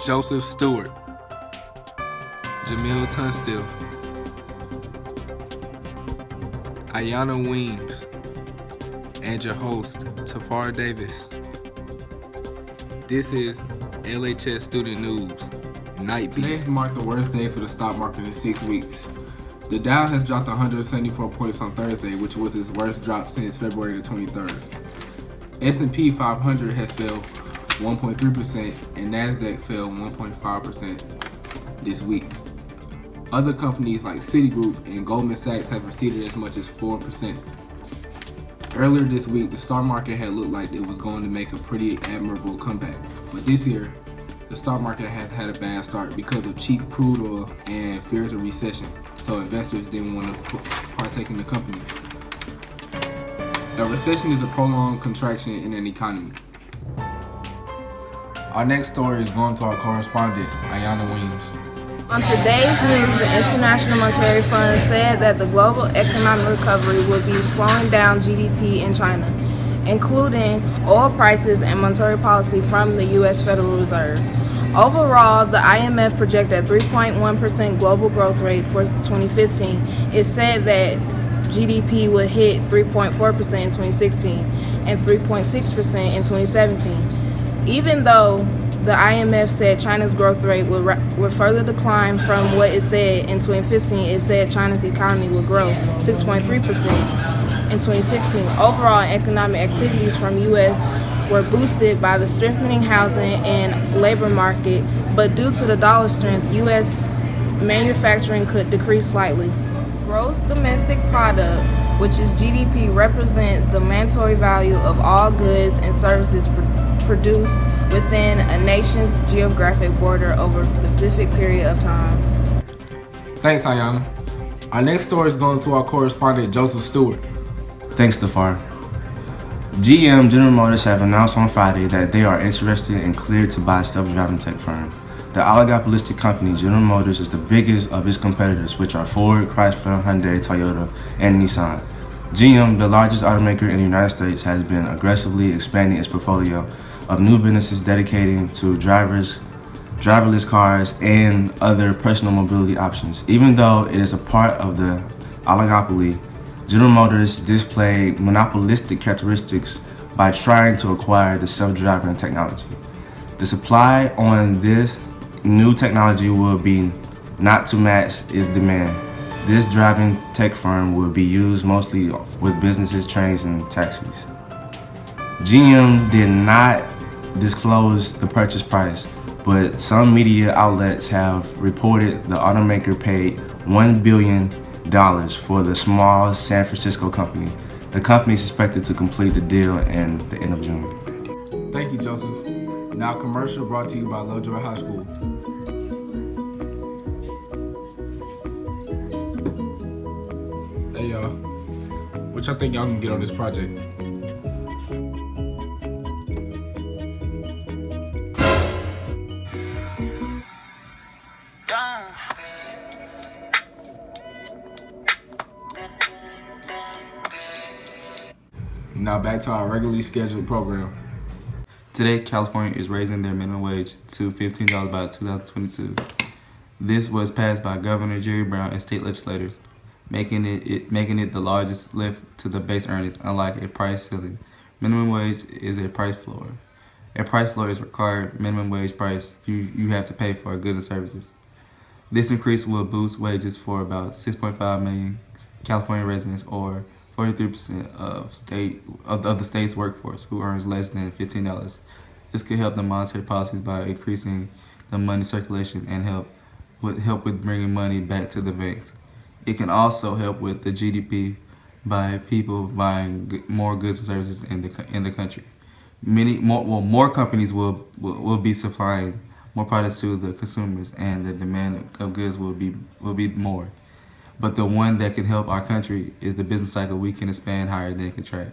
Joseph Stewart, Jamil Tunstill, Ayana Weems, and your host, Tafar Davis. This is LHS Student News, Night Beat. Today marked the worst day for the stock market in 6 weeks. The Dow has dropped 174 points on Thursday, which was its worst drop since February the 23rd. S&P 500 has fell 1.3% and NASDAQ fell 1.5% this week. Other companies like Citigroup and Goldman Sachs have receded as much as 4%. Earlier this week, the stock market had looked like it was going to make a pretty admirable comeback. But this year, the stock market has had a bad start because of cheap crude oil and fears of recession, so investors didn't want to partake in the companies. A recession is a prolonged contraction in an economy. Our next story is going to our correspondent, Ayana Weems. On today's news, the International Monetary Fund said that the global economic recovery would be slowing down GDP in China, including oil prices and monetary policy from the U.S. Federal Reserve. Overall, the IMF projected a 3.1% global growth rate for 2015. It said that GDP would hit 3.4% in 2016 and 3.6% in 2017. Even though the IMF said China's growth rate would further decline from what it said in 2015, it said China's economy would grow 6.3% in 2016. Overall, economic activities from U.S. were boosted by the strengthening housing and labor market, but due to the dollar strength, U.S. manufacturing could decrease slightly. Gross domestic product, which is GDP, represents the monetary value of all goods and services produced within a nation's geographic border over a specific period of time. Thanks, Ayana. Our next story is going to our correspondent, Joseph Stewart. Thanks, Tafar. GM, General Motors, have announced on Friday that they are interested and cleared to buy self-driving tech firm. The oligopolistic company, General Motors, is the biggest of its competitors, which are Ford, Chrysler, Hyundai, Toyota, and Nissan. GM, the largest automaker in the United States, has been aggressively expanding its portfolio of new businesses dedicating to driverless cars, and other personal mobility options. Even though it is a part of the oligopoly, General Motors displayed monopolistic characteristics by trying to acquire the self-driving technology. The supply on this new technology will be not to match its demand. This driving tech firm will be used mostly with businesses, trains, and taxis. GM did not disclose the purchase price, but some media outlets have reported the automaker paid $1 billion for the small San Francisco company. The company is expected to complete the deal in the end of June. Thank you, Joseph. Now, commercial brought to you by Lovejoy High School. Hey, y'all. What y'all think y'all can get on this project? Now back to our regularly scheduled program. Today, California is raising their minimum wage to $15 by 2022. This was passed by Governor Jerry Brown and state legislators, making it the largest lift to the base earnings, unlike a price ceiling. Minimum wage is a price floor. A price floor is required minimum wage price you have to pay for goods and services. This increase will boost wages for about 6.5 million California residents, or 43% of the state's workforce who earns less than $15. This could help the monetary policies by increasing the money circulation and help with bringing money back to the banks. It can also help with the GDP by people buying more goods and services in the country. More companies will be supplying more products to the consumers, and the demand of goods will be more. But the one that can help our country is the business cycle we can expand higher than contract.